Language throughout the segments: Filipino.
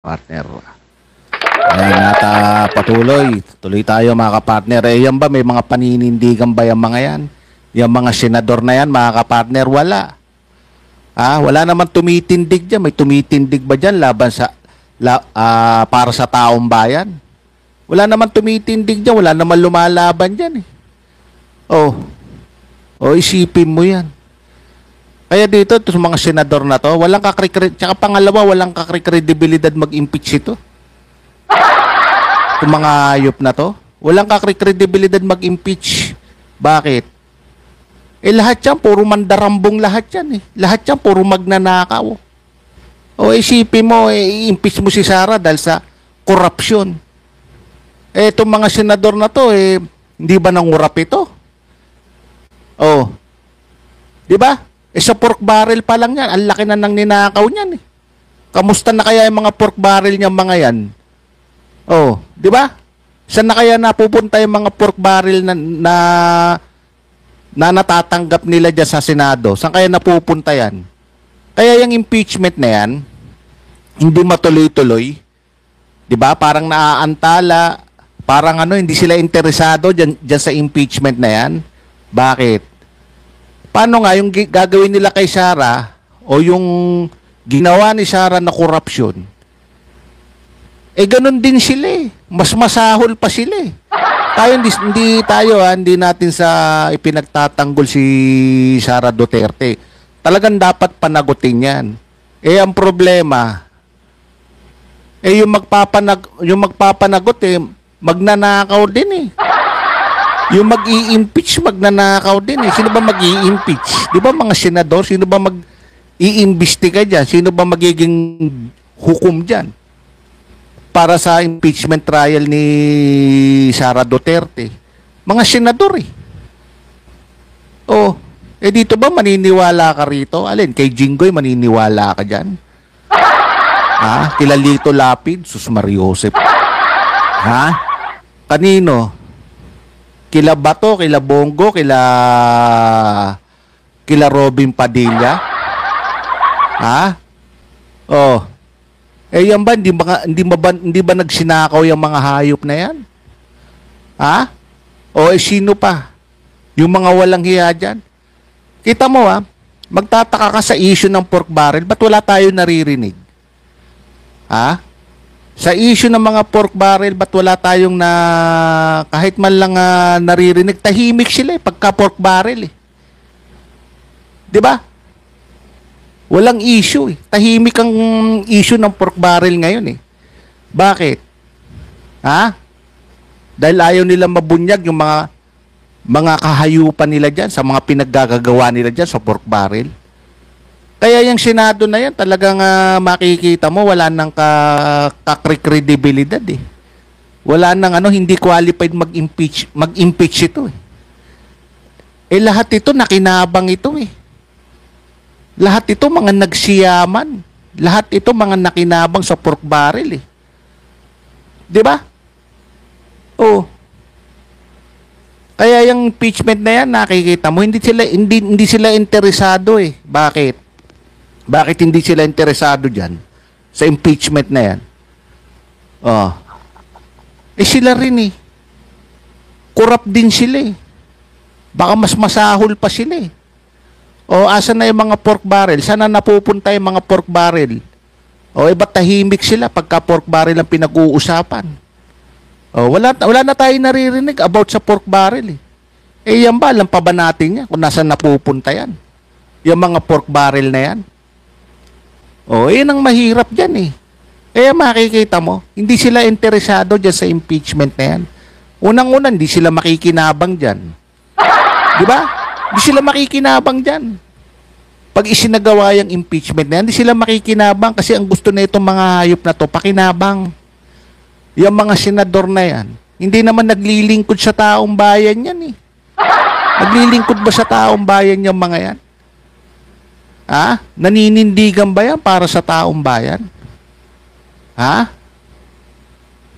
Partner. Ayan at tuloy tayo mga kapartner. Eh yan ba, may mga paninindigan ba yung mga yan? Yung mga senador na yan mga kapartner, wala. Wala naman tumitindig dyan. May tumitindig ba dyan laban sa, para sa taong bayan? Wala naman tumitindig dyan. Wala naman lumalaban dyan eh. Isipin mo yan. Kaya dito, sa mga senador na to, walang tsaka pangalawa, walang kakredibilidad mag-impeach ito. Itong mga hayop na to, walang kakredibilidad mag-impeach. Bakit? Lahat yan, puro mandarambong lahat yan eh. Lahat yan, puro magnanakaw. Isipin mo, i-impeach mo si Sara dahil sa korupsyon. Itong mga senador na to, hindi ba nangurap ito? Di ba? Sa pork barrel pa lang yan, ang laki na nang ninakaw niyan eh. Kamusta na kaya yung mga pork barrel niya mga yan? Di ba? Saan na kaya napupunta yung mga pork barrel na natatanggap nila dyan sa Senado? Saan kaya napupunta yan? Kaya yung impeachment na yan, hindi matuloy-tuloy. Di ba? Parang naaantala, parang hindi sila interesado dyan sa impeachment na yan. Bakit? Paano nga yung gagawin nila kay Sara o yung ginawa ni Sara na korupsyon? Ganun din sila eh. Mas masahol pa sila eh. Tayo, hindi natin sa ipinagtatanggol si Sara Duterte. Talagang dapat panagutin yan. Ang problema, yung magpapanagot magnanakaw din eh. Yung mag-i-impeach, magnanakaw din eh. Sino ba mag-i-impeach? Di ba mga senador? Sino ba mag-i-imbestiga dyan? Sino ba magiging hukom dyan? Para sa impeachment trial ni Sara Duterte. Mga senador eh. Dito ba maniniwala ka rito? Alin, kay Jinggoy maniniwala ka dyan? Kila Lito Lapid, Sus Mariosep. Kanino? Kila Bato, kila Bongo, kila Robin Padilla. Yan ba hindi ba nagsinakaw yung mga hayop na yan? Sino pa? Yung mga walang hiya dyan. Kita mo magtataka ka sa issue ng pork barrel, ba't wala tayo naririnig? Sa issue ng mga pork barrel, ba't wala tayong kahit man lang naririnig? Tahimik sila pagka pork barrel eh. Di ba? Walang issue eh. Tahimik ang issue ng pork barrel ngayon eh. Bakit? Dahil ayaw nila mabunyag yung mga kahayupan nila dyan sa mga pinaggagawa nila dyan sa pork barrel. Kaya yung Senado na yan, talagang makikita mo, wala nang kakredibilidad eh. Wala nang hindi qualified mag-impeach ito eh. Lahat ito nakinabang ito eh. Lahat ito mga nagsiyaman. Lahat ito mga nakinabang sa pork barrel eh. Di ba? Kaya yung impeachment na yan, nakikita mo, hindi sila interesado eh. Bakit? Bakit hindi sila interesado dyan sa impeachment na yan? Sila rin eh. Corrupt din sila eh. Baka mas masahol pa sila eh. Asan na yung mga pork barrel? Saan na napupunta yung mga pork barrel? Ba't tahimik sila pagka pork barrel ang pinag-uusapan? Wala na tayo naririnig about sa pork barrel eh. Yan ba? Alam pa ba natin yan kung nasaan napupunta yan? Yung mga pork barrel na yan? Yan ang mahirap dyan eh. Kaya makikita mo, hindi sila interesado dyan sa impeachment na yan. Unang-una, hindi sila makikinabang dyan. Di ba? Hindi sila makikinabang dyan. Pag isinagawa yung impeachment na yan, hindi sila makikinabang kasi ang gusto na itong mga hayop na to, pakinabang. Yung mga senador na yan, hindi naman naglilingkod sa taong bayan yan eh. Naglilingkod ba sa taong bayan yung mga yan? Naninindigan ba yan para sa taong bayan?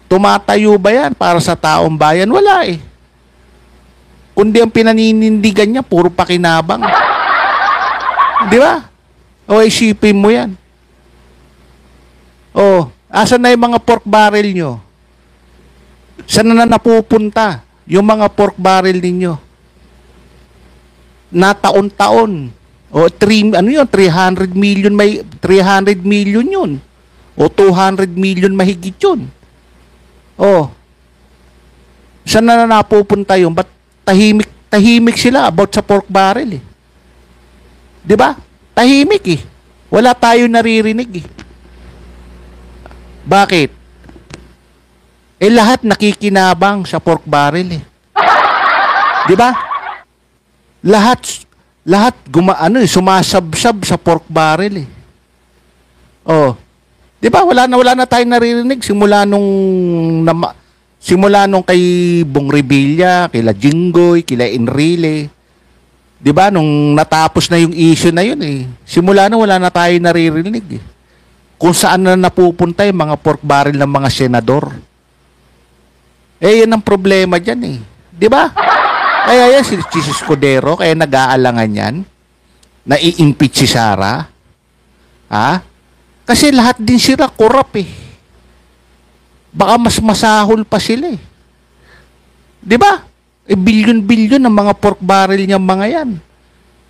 Tumatayo ba yan para sa taong bayan? Wala eh. Kundi ang pinaninindigan niya, puro pakinabang. Di ba? Isipin mo yan. Asan na yung mga pork barrel nyo? Saan na napupunta yung mga pork barrel ninyo? Na taon-taon. O 300 million, may 300 million yun. O 200 million mahigit yun. O, saan na napupunta yun? Ba't tahimik sila about sa pork barrel eh? Di ba? Tahimik eh. Wala tayo naririnig eh. Bakit? Eh lahat nakikinabang sa pork barrel eh. Di ba? Lahat sumasabsab sa pork barrel eh. Oh. 'Di ba? Wala na tayong naririnig simula nung kay Bong Revilla, kila Jinggoy, kila Enrile. 'Di ba? Nung natapos na yung issue na yun eh. Simula na wala na tayong naririnig eh. Kung saan na napupunta yung mga pork barrel ng mga senador. Eh yan ang problema diyan eh. 'Di ba? Kaya yan si Escudero, kaya nag-aalangan yan na i-impeach si Sara. Ha? Kasi lahat din sila korap eh. Baka mas masahol pa sila eh. Di ba? E bilyon-bilyon ang mga pork barrel niyang mga yan.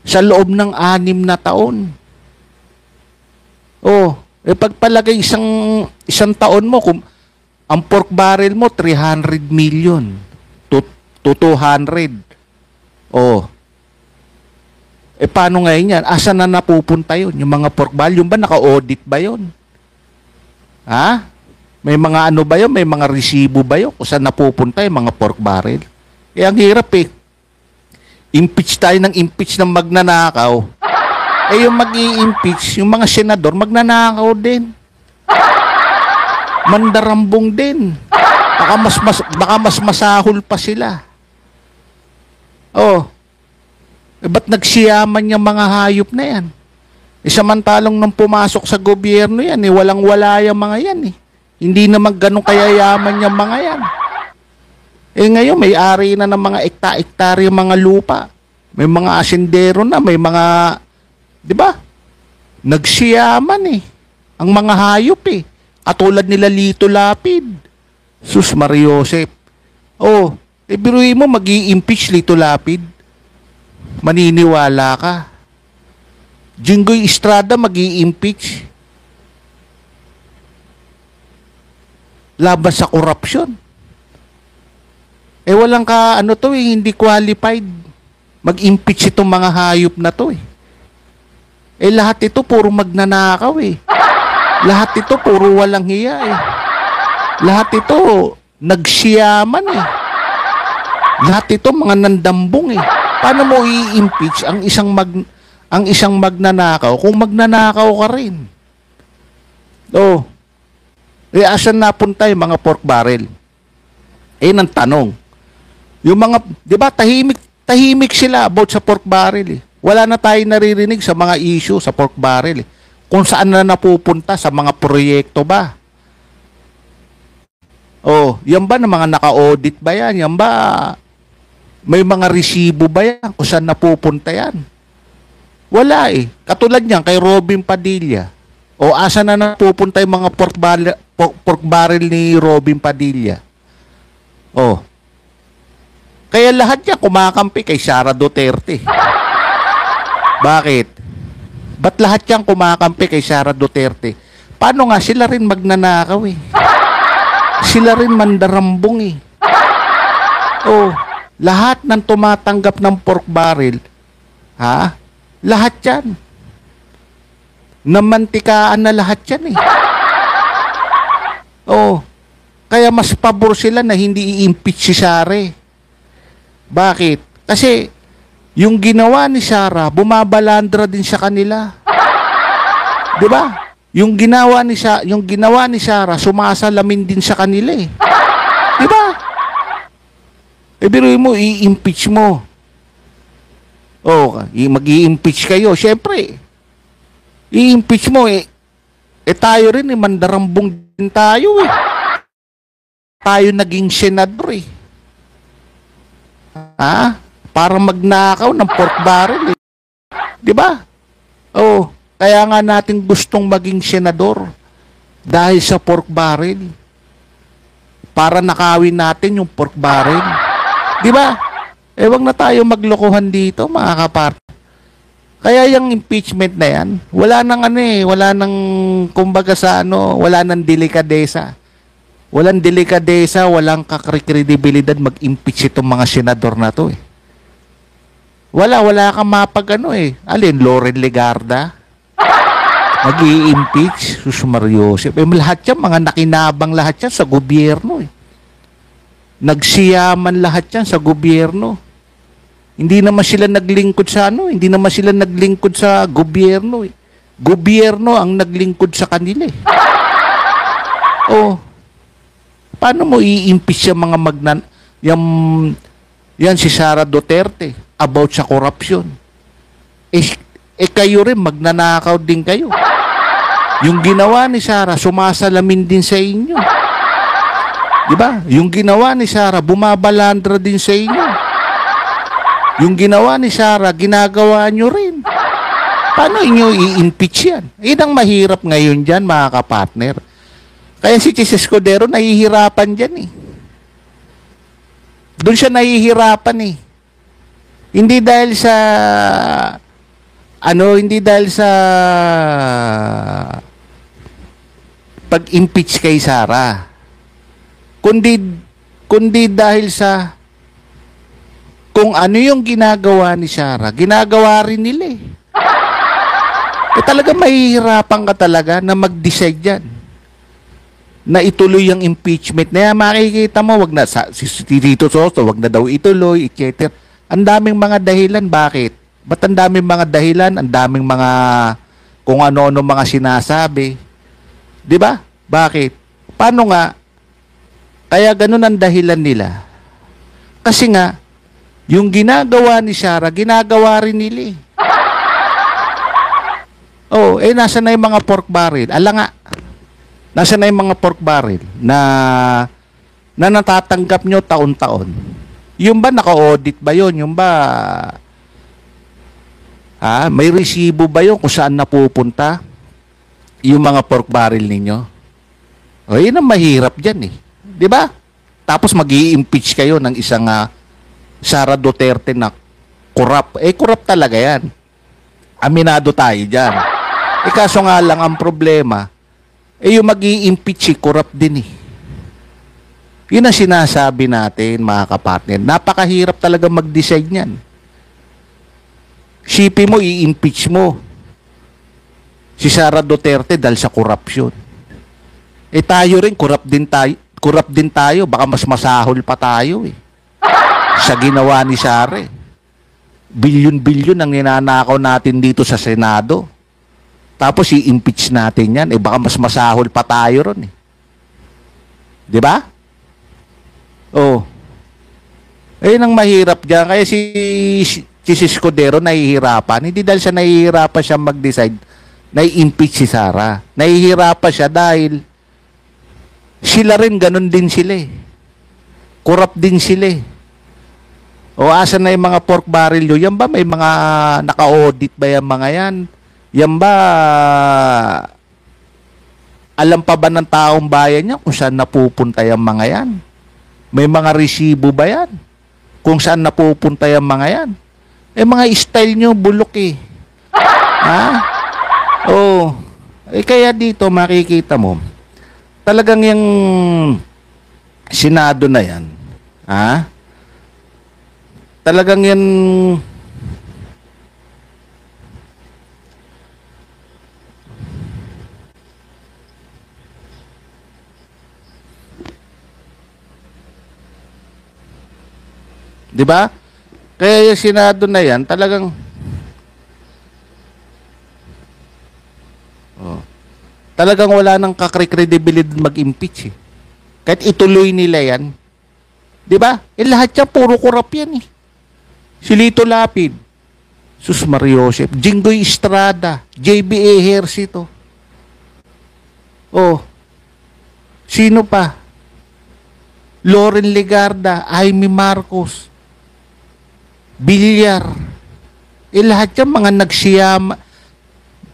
Sa loob ng 6 na taon. Oh, eh pagpalagay isang taon mo, kung ang pork barrel mo 300 million to 200. Oh. Eh paano ngayon yan? Asa na napupunta yun? Yung mga pork barrel, yung ba naka-audit ba yun? Ha? May mga ano ba yun? May mga resibo ba yun? Kung saan napupunta yung mga pork barrel? Eh ang hirap eh. Impeach tayo ng impeach ng magnanakaw. Eh yung mag-i-impeach, yung mga senador, magnanakaw din. Mandarambong din. Baka mas masahol pa sila. Oh, eh, ba't nagsiyaman yung mga hayop na yan? Eh, samantalong nung pumasok sa gobyerno yan, eh, walang-wala yung mga yan eh. Hindi naman ganun kayayaman yung mga yan. Eh ngayon, may ari na ng mga ekta-ektarya yung mga lupa. May mga asindero na, may mga, di ba? Nagsiyaman eh. Ang mga hayop eh. Katulad nila Lito Lapid. Sus Mariosep. Oh, eh, biruin mo, mag-i-impeach Lito Lapid. Maniniwala ka. Jinggoy Estrada, mag-i-impeach. Laban sa korupsyon. Eh, walang hindi qualified. Mag-impeach itong mga hayop na to eh. Eh, lahat ito puro magnanakaw eh. Lahat ito puro walang hiya eh. Lahat ito nagsiyaman eh. Lahat ito mga nandambong eh. Paano mo i-impeach ang isang magnanakaw kung magnanakaw ka rin? Oh. Eh asan napunta yung mga pork barrel? Eh nang tanong. Yung mga, 'di ba, tahimik sila about sa pork barrel eh. Wala na tayong naririnig sa mga issue sa pork barrel eh. Kung saan na napupunta sa mga proyekto ba? Oh, yan ba na mga naka-audit ba yan? Yan ba may mga resibo ba yan? Kung saan napupunta yan? Wala eh. Katulad niyan kay Robin Padilla. O asa na napupunta yung mga pork barrel ni Robin Padilla? Oh. Kaya lahat yan kumakampi kay Sara Duterte. Bakit? Ba't lahat yan kumakampi kay Sara Duterte? Paano nga sila rin magnanakaw eh? Sila rin mandarambong eh. Oh, lahat ng tumatanggap ng pork barrel, ha? Lahat yan. Namantikaan na lahat yan eh. Oh, kaya mas pabor sila na hindi i-impeach si Sara eh. Bakit? Kasi yung ginawa ni Sara, bumabalandra din sa kanila. 'Di ba? Yung ginawa ni Sara, sumasalamin din sa kanila eh. 'Di ba? Eh biruin mo, i-impeach mo. Oh, mag-i-impeach kayo. Siyempre, i-impeach mo eh. Eh tayo rin eh, mandarambong din tayo eh. Tayo naging senador eh. Ha? Para magnakaw ng pork barrel eh. 'Di ba? Oh, kaya nga natin gustong maging senador. Dahil sa pork barrel. Para nakawin natin yung pork barrel. Di ba? Wag na tayo maglokohan dito, mga kapar. Kaya yung impeachment na yan, wala nang wala nang, kumbaga sa wala nang delikadesa. Walang delikadesa, walang kredibilidad mag-impeach itong mga senador na to Wala kang mapag Alin, Loren Legarda? Mag-i-impeach? Sus Mariosep. Lahat yan, mga nakinabang lahat yan sa gobyerno Nagsiyaman lahat yan sa gobyerno. Hindi naman sila naglingkod sa hindi naman sila naglingkod sa gobyerno Gobyerno ang naglingkod sa kanila Paano mo i-impeach yung mga yan si Sara Duterte about sa corruption? Kayo rin, magnanakaw din kayo. Yung ginawa ni Sara, sumasalamin din sa inyo. Diba? Yung ginawa ni Sara, bumabalandra din sa inyo. Yung ginawa ni Sara, ginagawa nyo rin. Paano inyo i-impeach yan? Ang mahirap ngayon dyan, mga kapartner. Kaya si Chis Escudero nahihirapan dyan Doon siya nahihirapan Hindi dahil sa hindi dahil sa pag-impeach kay Sara. Kundi dahil sa kung ano yung ginagawa ni Sara, ginagawa rin nila talaga mahihirapan ka talaga na mag-decide dyan. Na ituloy yung impeachment na yan, makikita mo, wag na, si Tito Soto, wag na daw ituloy, etc. Ang daming mga dahilan, bakit? Ba't ang daming mga dahilan, ang daming mga, kung ano-ano mga sinasabi? Di ba? Bakit? Paano nga? Kaya ganun ang dahilan nila. Kasi nga, yung ginagawa ni Sara, ginagawa rin nila nasa na yung mga pork barrel? Ala nga, nasa na yung mga pork barrel na natatanggap nyo taon-taon? Yung ba naka-audit ba yun? Yung ba may resibo ba yun kung saan napupunta yung mga pork barrel ninyo? Yun ang mahirap dyan di ba? Tapos mag-i-impeach kayo ng isang Sara Duterte na corrupt. Corrupt talaga yan. Aminado tayo dyan. Kaso nga lang ang problema, yung mag-i-impeach, corrupt din Yun ang sinasabi natin, mga kapartner. Napakahirap talaga mag-decide niyan. Sipin mo, i-impeach mo si Sara Duterte dahil sa corruption. Tayo rin, corrupt din tayo. Baka mas masahol pa tayo sa ginawa ni Sara. Bilyon-bilyon ang ninanakaw natin dito sa Senado. Tapos i-impeach natin yan. Baka mas masahol pa tayo ron Di ba? Ang mahirap dyan. Kaya si Escudero nahihirapan. Hindi dahil siya nahihirapan siya mag-decide na i-impeach si Sara. Nahihirapan siya dahil sila rin, ganun din sila Corrupt din sila asa na yung mga pork barrel yun? Yan ba may mga naka-audit ba yung mga yan? Yan ba alam pa ba ng taong bayan niya kung saan napupunta yung mga yan? May mga resibo ba yan? Kung saan napupunta yung mga yan? Mga style nyo bulok kaya dito makikita mo talagang yung Senado na yan talagang yan di ba? Kaya yung Senado na yan talagang talagang wala nang credibility mag-impeach Kahit ituloy nila yan. Di ba? Lahat yan, puro korap yan Si Lito Lapid, Sus Mariosep, Jinggoy Estrada, JB Ejercito. Sino pa? Loren Legarda, Jaime Marcos, Villar. Lahat yan mga nagsiyama.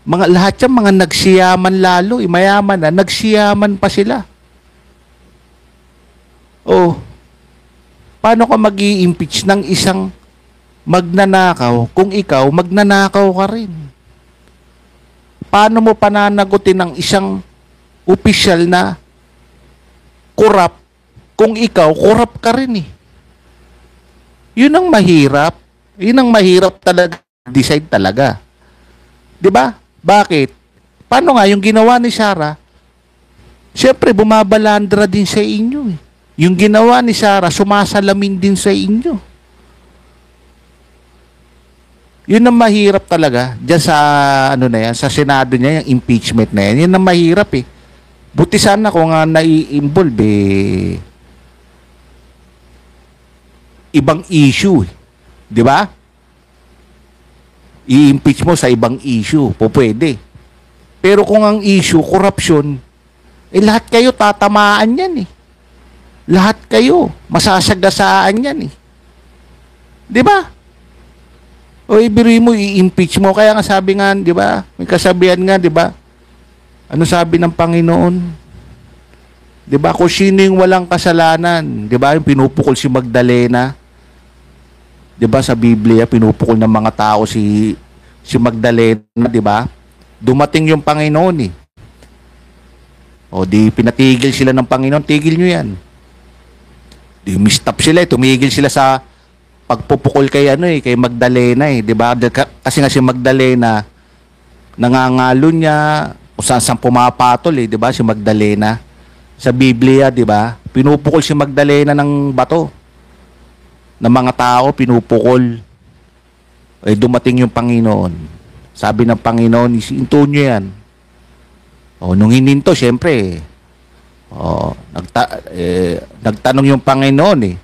Mga lahat yan, mga nagsiyaman lalo, mayaman na, nagsiyaman pa sila. Oh, paano ka mag-i-impeach ng isang magnanakaw kung ikaw magnanakaw ka rin? Paano mo pananagutin ng isang opisyal na corrupt kung ikaw corrupt ka rin eh? Yun ang mahirap. Yun ang mahirap talaga. Decide talaga. 'Di ba? Bakit? Paano nga yung ginawa ni Sarah? Siyempre, bumabalandra din sa inyo eh. Yung ginawa ni Sarah, sumasalamin din sa inyo. Yun ang mahirap talaga. Diyan sa, ano na yan, sa Senado niya, yung impeachment na yan. Yun ang mahirap eh. Buti sana kung nai-involve eh, ibang issue eh. Di ba? I-impeach mo sa ibang issue, po pwede. Pero kung ang issue, corruption, eh lahat kayo tatamaan yan eh. Lahat kayo, masasagasaan yan eh. Di ba? O ibiri mo, i-impeach mo. Kaya nga sabi nga, di ba? May kasabihan nga, di ba? Ano sabi ng Panginoon? Di ba? Kung sino yung walang kasalanan, di ba? Yung pinupukol si Magdalena. Di ba sa Biblia, pinupukol ng mga tao si Magdalena, di ba? Dumating yung Panginoon eh. O di pinatigil sila ng Panginoon, tigil nyo yan. Di mistap sila eh, tumigil sila sa pagpupukol kay kay Magdalena eh, di ba? Kasi nga si Magdalena nangangalo niya, kung saan pumapatol eh, di ba? Si Magdalena sa Biblia, di ba? Pinupukol si Magdalena ng bato. Ng mga tao, pinupukol. Eh, dumating yung Panginoon. Sabi ng Panginoon, isinto nyo yan. O, nung hininto, syempre, nagtanong yung Panginoon eh.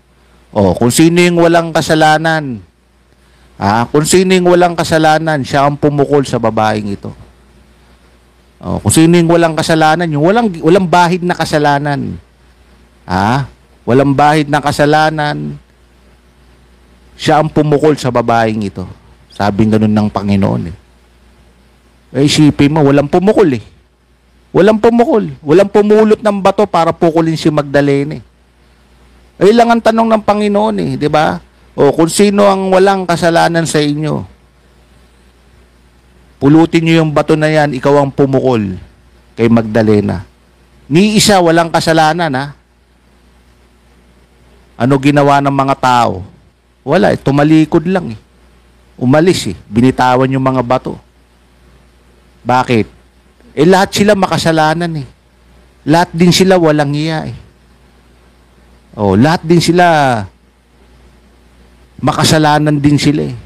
O, kung sino yung walang kasalanan, kung sino yung walang kasalanan, siya ang pumukol sa babaeng ito. O, kung sino yung walang kasalanan, yung walang bahid na kasalanan. Walang bahid na kasalanan, siya ang pumukol sa babaeng ito. Sabi ganun ng Panginoon eh. Isipin mo, walang pumukol eh. Walang pumukol. Walang pumulot ng bato para pukulin si Magdalena eh. Lang ang tanong ng Panginoon eh, di ba? O kung sino ang walang kasalanan sa inyo, pulutin nyo yung bato na yan, ikaw ang pumukol kay Magdalena. Ni isa walang kasalanan ha. Ano ginawa ng mga tao? Wala, tumalikod lang eh. Umalis eh. Binitawan yung mga bato. Bakit? Lahat sila makasalanan eh. Lahat din sila walang iya eh. Lahat din sila makasalanan din sila eh.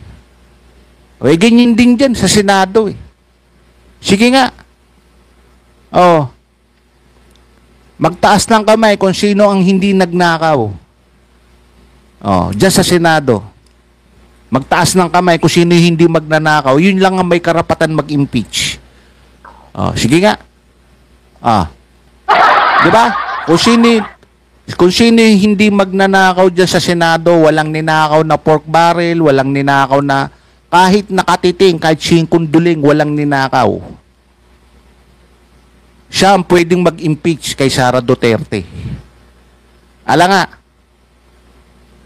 Ganyan din dyan sa Senado eh. Sige nga. Magtaas ng kamay kung sino ang hindi nagnakaw. Diyan sa Senado. Magtaas ng kamay kung sino hindi magnanakaw. Yun lang ang may karapatan mag-impeach. Sige nga. Di ba? Kung sino hindi magnanakaw diyan sa Senado, walang ninakaw na pork barrel, walang ninakaw na kahit nakatiting, kahit singkunduling, walang ninakaw. Siya ang pwedeng mag-impeach kay Sara Duterte. Ala nga.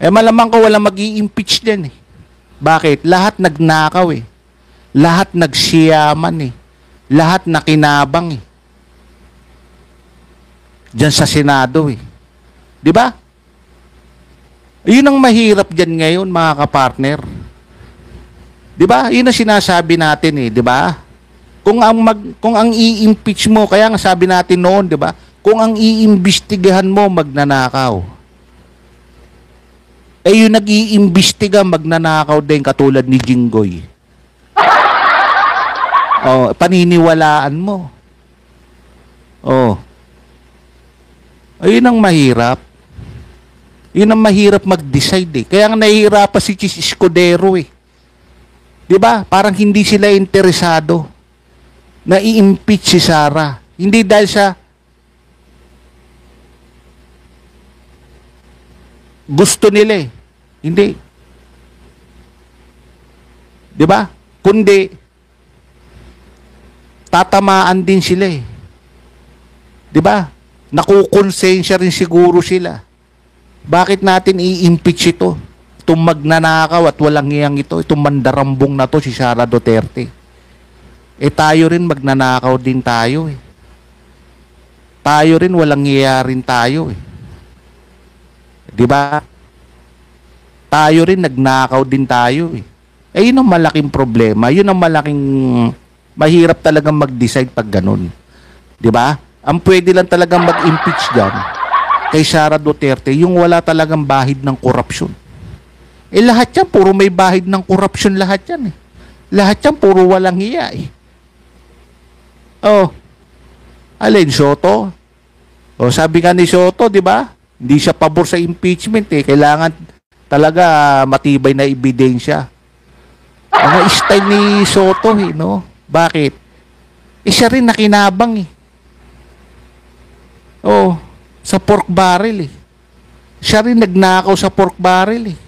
Malamang ko walang mag-i-impeach din eh. Bakit? Lahat nagnakaw eh. Lahat nagsiyaman eh. Lahat nakinabang eh. Diyan sa Senado eh. Di ba? Yun ang mahirap dyan ngayon, mga kapartner. Di ba? Yun ang sinasabi natin eh, di ba? Kung ang i-impeach mo, kaya nga sabi natin noon, di ba? Kung ang iimbestigahan mo, magnanakaw. Yung nag-iimbestiga, magnanakaw din katulad ni Jinggoy. Paniniwalaan mo. Ayun ang mahirap. Yun ang mahirap mag-decide eh. Kaya nga nahihirapan si Chis Escudero eh. Di ba? Parang hindi sila interesado na i-impeach si Sara. Hindi dahil sa gusto nila eh. Hindi. Di ba? Kundi tatamaan din sila eh. 'Di ba? Nakukonsensya rin siguro sila. Bakit natin i-impeach ito? Itong magnanakaw at walang hiyang ito, itong mandarambong na to si Sara Duterte. Eh tayo rin magnanakaw din tayo eh. Tayo rin walang hiya rin tayo eh. 'Di ba? Tayo rin nagnakaw din tayo eh. Eh yun ang malaking problema, yun ang malaking mahirap talagang mag-decide pag ganun. 'Di ba? Ang pwede lang talagang mag-impeach diyan kay Sara Duterte yung wala talagang bahid ng korupsyon. Eh lahat yan, puro may bahid ng korupsyon lahat yan eh. Lahat yan, puro walang hiya eh. Oh, alin, Soto? Oh, sabi nga ni Soto, di ba? Hindi siya pabor sa impeachment eh. Kailangan talaga matibay na ebidensya. Mga style ni Soto eh, no? Bakit? Eh siya rin nakinabang eh. Oh, sa pork barrel eh. Siya rin nagnakaw sa pork barrel eh.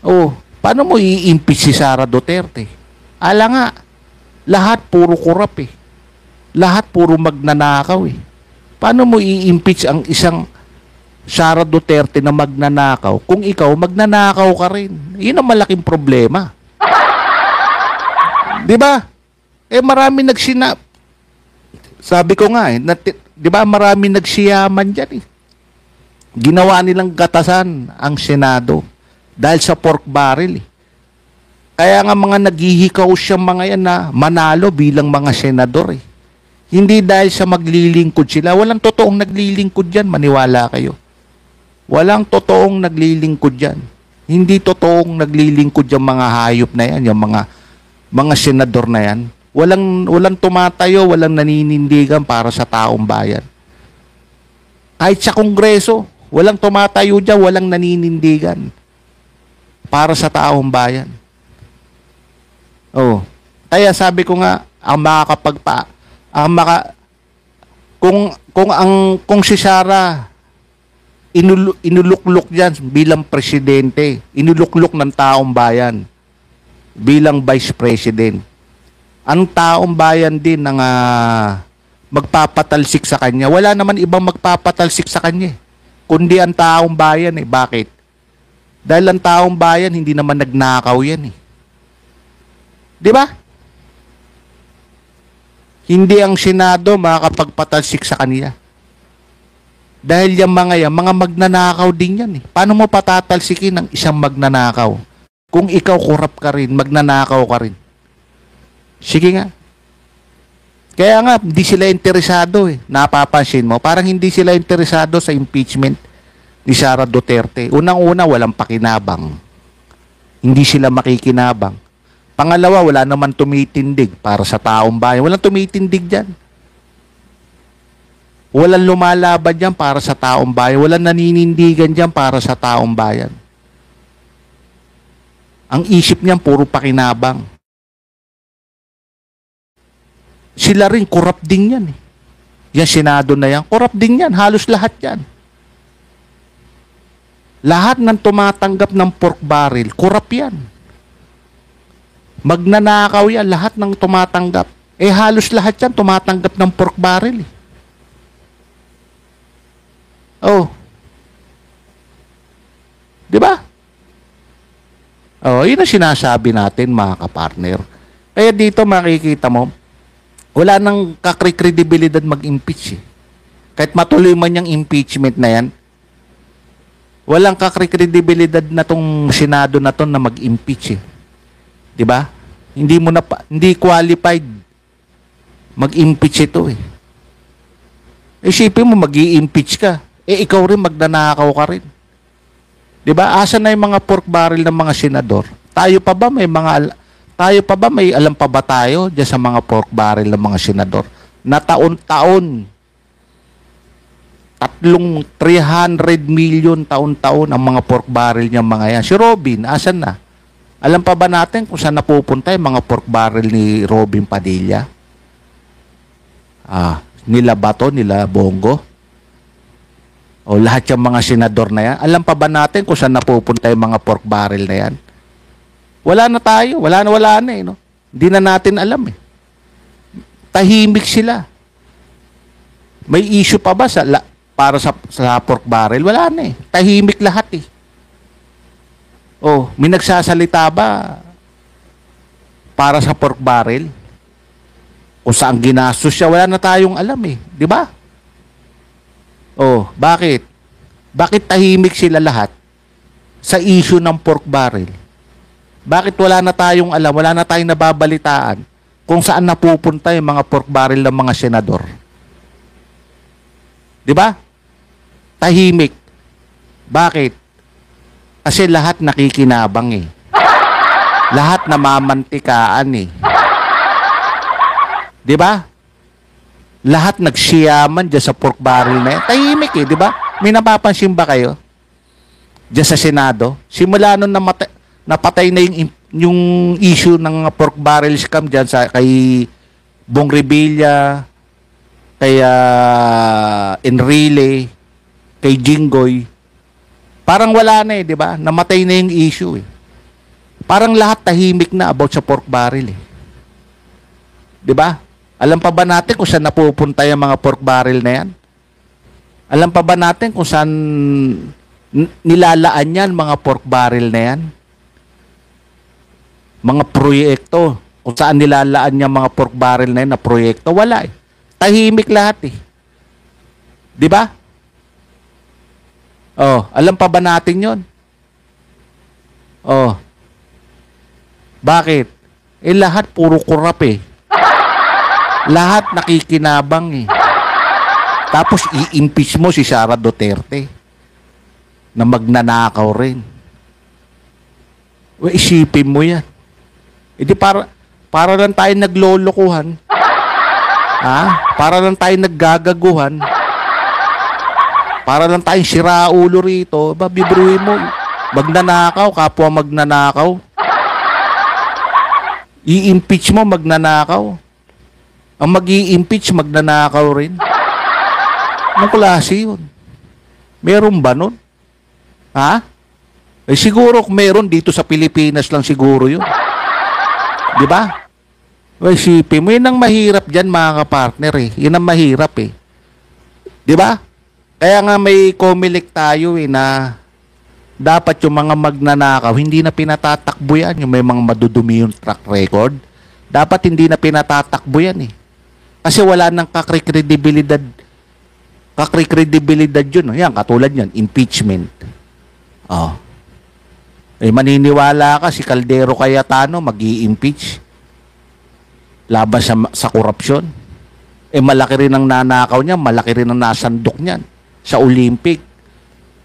Oh, paano mo i-impeach si Sara Duterte? Ala nga, lahat puro korap eh. Lahat puro magnanakaw eh. Paano mo i-impeach ang isang Sara Duterte na magnanakaw kung ikaw magnanakaw ka rin? Yun ang malaking problema. Di ba? Eh marami sabi ko nga eh, di ba marami nagsiyaman dyan eh. Ginawa nilang gatasan ang Senado dahil sa pork barrel eh. Kaya nga mga naghihikaw siyang mga yan na manalo bilang mga senador eh. Hindi dahil sa maglilingkod sila. Walang totoong naglilingkod dyan, maniwala kayo. Walang totoong naglilingkod dyan. Hindi totoong naglilingkod yung mga hayop na yan, yung mga senador na yan. Walang tumatayo, walang naninindigan para sa taong bayan. Kahit sa Kongreso, walang tumatayo dyan, walang naninindigan para sa taong bayan. Oh, kaya sabi ko nga, kung si Sara inuluklok diyan bilang presidente, inuluklok ng taong bayan bilang vice president. Ang taong bayan din ang magpapatalsik sa kanya. Wala naman ibang magpapatalsik sa kanya, kundi ang taong bayan eh. Bakit? Dahil ang taong bayan hindi naman nagnakaw yan eh. 'Di ba? Hindi ang Senado makakapagpatalsik sa kanila. Dahil yung mga magnanakaw din yan eh. Paano mo patatalsikin ang isang magnanakaw? Kung ikaw korap ka rin, magnanakaw ka rin. Sige nga. Kaya nga, hindi sila interesado eh. Napapansin mo, parang hindi sila interesado sa impeachment ni Sara Duterte. Unang-una, walang pakinabang. Hindi sila makikinabang. Pangalawa, wala naman tumitindig para sa taong bayan. Walang tumitindig dyan. Walang lumalaban dyan para sa taong bayan. Walang naninindigan dyan para sa taong bayan. Ang isip niyan, puro pakinabang. Sila rin, korap din yan eh. Yan, Senado na yan, korap din yan. Halos lahat yan. Lahat ng tumatanggap ng pork barrel, korap yan. Magnanakaw yan, lahat ng tumatanggap. Eh halos lahat yan tumatanggap ng pork barrel eh. Oh. 'Di ba? Oh, yun ang sinasabi natin mga kapartner. Kaya dito makikita mo, wala nang kakredibilidad mag-impeach eh. Kahit matuloy man yung impeachment na yan, walang kakredibilidad na tong Senado na to na mag-impeach eh. 'Di ba? Hindi qualified mag-impeach ito eh. Isipin mo mag-i-impeach ka, eh ikaw rin magnanakaw ka rin. 'Di ba? Asa na yung mga pork barrel ng mga senador? Tayo pa ba may alam pa ba tayo diyan sa mga pork barrel ng mga senador? Na taon-taon 300 million taon-taon ang mga pork barrel niya mga yan. Si Robin, asan na? Alam pa ba natin kung saan napupunta yung mga pork barrel ni Robin Padilla? Nila Bato, nila Bongo? O lahat yung mga senador na yan? Alam pa ba natin kung saan napupunta yung mga pork barrel na yan? Wala na tayo. Wala na eh. No? Hindi na natin alam eh. Tahimik sila. May issue pa ba para sa pork barrel? Wala na eh. Tahimik lahat eh. Oh, may nagsasalita ba para sa pork barrel? Kung saan ginastos siya, wala na tayong alam eh. Di ba? Oh, bakit? Bakit tahimik sila lahat sa issue ng pork barrel? Bakit wala na tayong alam, wala na tayong nababalitaan kung saan napupunta yung mga pork barrel ng mga senador? Di ba? Tahimik. Bakit? Kasi lahat nakikinabang eh. Lahat namamantikaan eh. Di ba? Lahat nagsiyaman dyan sa pork barrel na yan. Tahimik eh, di ba? May napapansin ba kayo? Diyan sa Senado? Simula nung napatay na yung issue ng pork barrel scam dyan kay Bong Revilla, kay Enrile, kay Jinggoy. Parang wala na eh, di ba? Namatay na yung issue eh. Parang lahat tahimik na about sa pork barrel eh. Di ba? Alam pa ba natin kung saan napupunta yung mga pork barrel na yan? Alam pa ba natin kung saan nilalaan yan mga pork barrel na yan? Mga proyekto. Kung saan nilalaan yan mga pork barrel na yan na proyekto? Wala eh. Tahimik lahat eh. Di ba? Oh, alam pa ba natin yon? Oh. Bakit? Eh lahat puro kurap eh. Lahat nakikinabang eh. Tapos i-impeach mo si Sara Duterte na magnanakaw rin. O isipin mo yan. E di para lang tayo naglolokohan. Ha? Para lang tayo naggagaguhan. Para lang tayong siraulo rito. Ba, bibruin mo. Magnanakaw, kapwa magnanakaw. I-impeach mo, magnanakaw. Ang mag-i-impeach, magnanakaw rin. Anong klase yun? Meron ba nun? Ha? Eh siguro kung meron dito sa Pilipinas lang siguro yun. Di ba? Well, isipin mo, yun ang mahirap dyan mga kapartner eh. Yun ang mahirap eh. Di ba? Kaya nga may COMELEC tayo eh na dapat yung mga magnanakaw, hindi na pinatatakbo yan. Yung may mga madudumi yung track record. Dapat hindi na pinatatakbo yan eh. Kasi wala nang kakrikredibilidad yun. Yan, katulad yan, impeachment. Oh. Eh, maniniwala ka, si Caldero Cayetano mag-i-impeach laban sa korupsyon. Eh, malaki rin ang nanakaw niya, malaki rin ang nasandok niyan sa Olympic.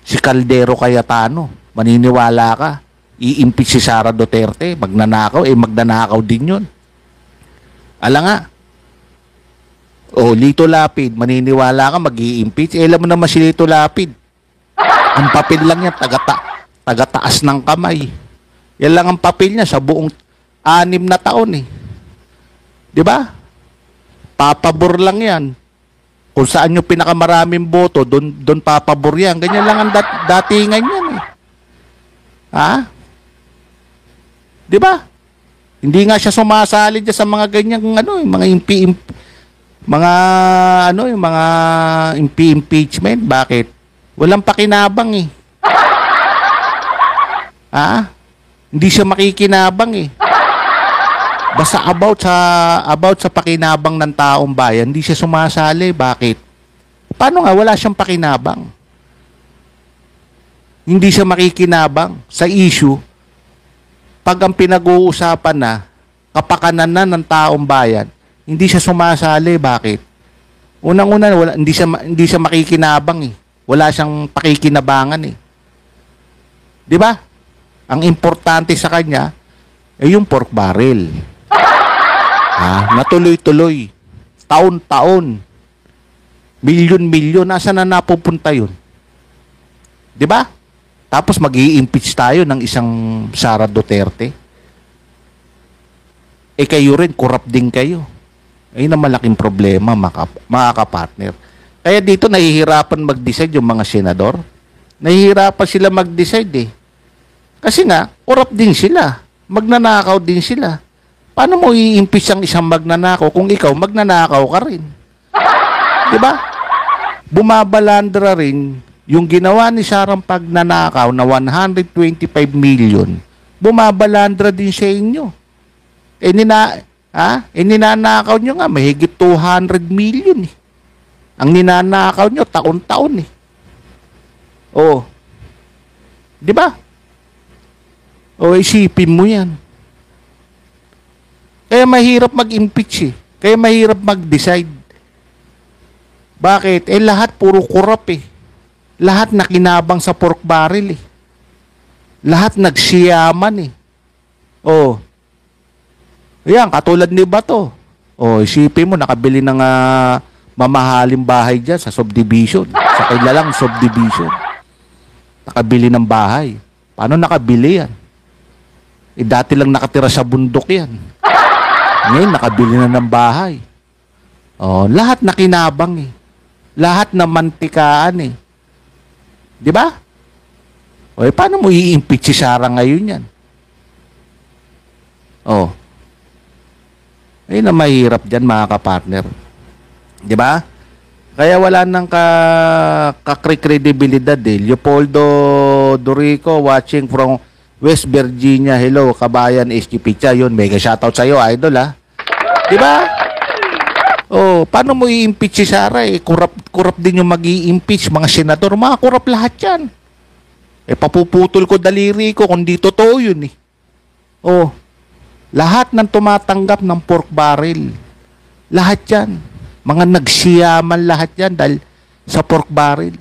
Si Caldero Cayetano, maniniwala ka, i-impeach si Sara Duterte, magnanakaw, eh magnanakaw din yun. Ala nga. O, Lito Lapid, maniniwala ka, mag-i-impeach. Eh, alam mo naman si Lito Lapid. Ang papel lang yan, tagataas ng kamay. Yan lang ang papel niya sa buong 6 na taon eh. Di ba? Papabor lang yan. Kung saan yung pinakamaraming boto, doon papabor yan. Ganyan lang ang datingan yan eh. Ha? Di ba? Hindi nga siya sumasali dyan sa mga ganyang mga impeachment. Bakit? Walang pakinabang eh. Ha? Hindi siya makikinabang eh. Basta about sa pakinabang ng taong bayan, hindi siya sumasali. Bakit? Paano nga wala siyang pakinabang? Hindi siya makikinabang sa issue pag ang pinag-uusapan na kapakanan na ng taong bayan, hindi siya sumasali. Bakit? Unang-una, hindi siya makikinabang eh. Wala siyang pakikinabangan eh. Di ba? Ang importante sa kanya ay yung pork barrel. Natuloy-tuloy. Taon-taon. Milyon-milyon. Nasaan na napupunta yun? Di ba? Tapos mag-i-impeach tayo ng isang Sara Duterte. Eh kayo rin, corrupt din kayo. Ayun ang malaking problema, mga kapartner. Kaya dito nahihirapan mag-decide yung mga senador. Nahihirapan sila mag-decide eh. Kasi nga, corrupt din sila. Magnanakaw din sila. Paano mo i-impeach ang isang magnanakaw kung ikaw magnanakaw ka rin? Di ba? Bumabalandra rin yung ginawa ni Sarang pagnanakaw na 125 million. Bumabalandra din sa inyo. Ninanakaw nyo nga, mahigit 200 million eh. Ang ninanakaw nyo, taon-taon eh. Oo. Di ba? O, isipin mo yan. Kaya mahirap mag-impeach eh. Kaya mahirap mag-decide. Bakit? Lahat puro korap eh. Lahat nakinabang sa pork barrel eh. Lahat nagsiyaman eh. Oh. Yan, katulad ni Bato. Oh, isipin mo, nakabili ng mamahaling bahay dyan sa subdivision. Sa kilalang subdivision. Nakabili ng bahay. Paano nakabili yan? Dati lang nakatira sa bundok yan. Ngayon, nakabili na ng bahay. Oh, lahat nakinabang eh. Lahat na mantikaan eh. Di ba? O, paano mo i-impeach si Sara ngayon yan? Oh. Ayun na mahirap dyan, mga kapartner. Di ba? Kaya wala nang credibilidad eh. Leopoldo Dorico watching from West Virginia. Hello, kabayan SG Pizza. Yun, mega shoutout sa'yo, idol ha. Di ba? Oh, paano mo i-impeach si Sara eh? Kurap din yung mag-i-impeach. Mga senador, mga kurap lahat yan. Papuputol ko daliri ko kung di totoo yun eh. Oh, lahat ng tumatanggap ng pork barrel. Lahat yan. Mga nagsiyaman lahat yan dahil sa pork barrel.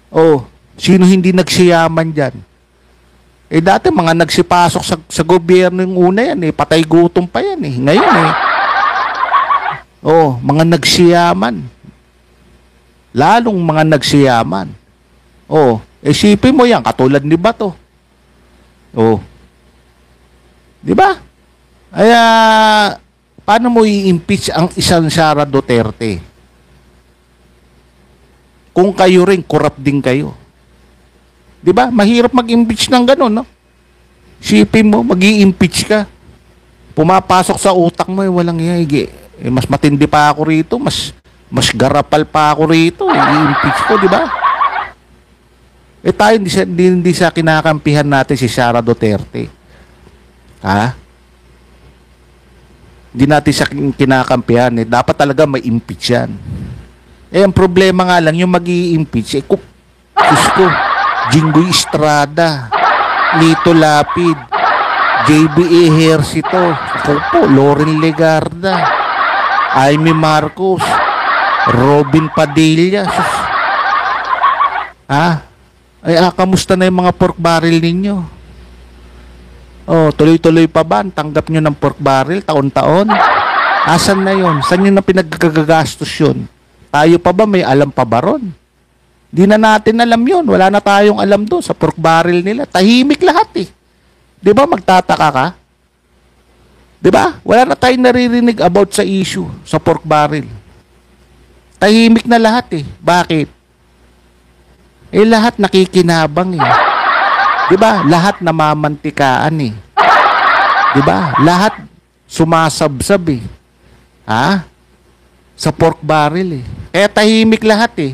Oh, sino hindi nagsiyaman dyan? Dati mga nagsipasok sa gobyerno yung una yan eh. Patay gutom pa yan eh. Ngayon eh. Oh, mga nagsiyaman. Lalong mga nagsiyaman. Oh, isipin mo yan, katulad ni Bato. Oh. Di ba? Kaya, paano mo i-impeach ang isang Sara Duterte? Kung kayo rin, corrupt din kayo. Di ba? Mahirap mag-impeach ng ganun, no? Isipin mo, mag-i-impeach ka. Pumapasok sa utak mo, walang higi. Mas matindi pa ako rito, mas garapal pa ako rito, i-impeach ko, di ba? Tayo hindi sa kinakampihan natin si Sara Duterte. Ha? Hindi natin sa kinakampihan eh. Dapat talaga may impeach yan. Ang problema nga lang, yung mag-i-impeach, Isko, Jinggoy Estrada, Lito Lapid, JB Ejercito, Loren Legarda, Aimee Marcos, Robin Padilla. Kamusta na yung mga pork barrel ninyo? Oh, tuloy-tuloy pa ba? Tanggap nyo ng pork barrel taon-taon? Asan na yon? Saan nyo na pinaggagastos yun? Tayo pa ba? May alam pa ba ron? Di na natin alam yun. Wala na tayong alam doon sa pork barrel nila. Tahimik lahat eh. Di ba magtataka ka? Di ba? Wala na tayong naririnig about sa issue sa pork barrel. Tahimik na lahat eh. Bakit? Lahat nakikinabang eh. 'Di ba? Lahat namamantikaan eh. 'Di ba? Lahat sumasabsab eh. Ha? Sa pork barrel eh. Kaya tahimik lahat eh.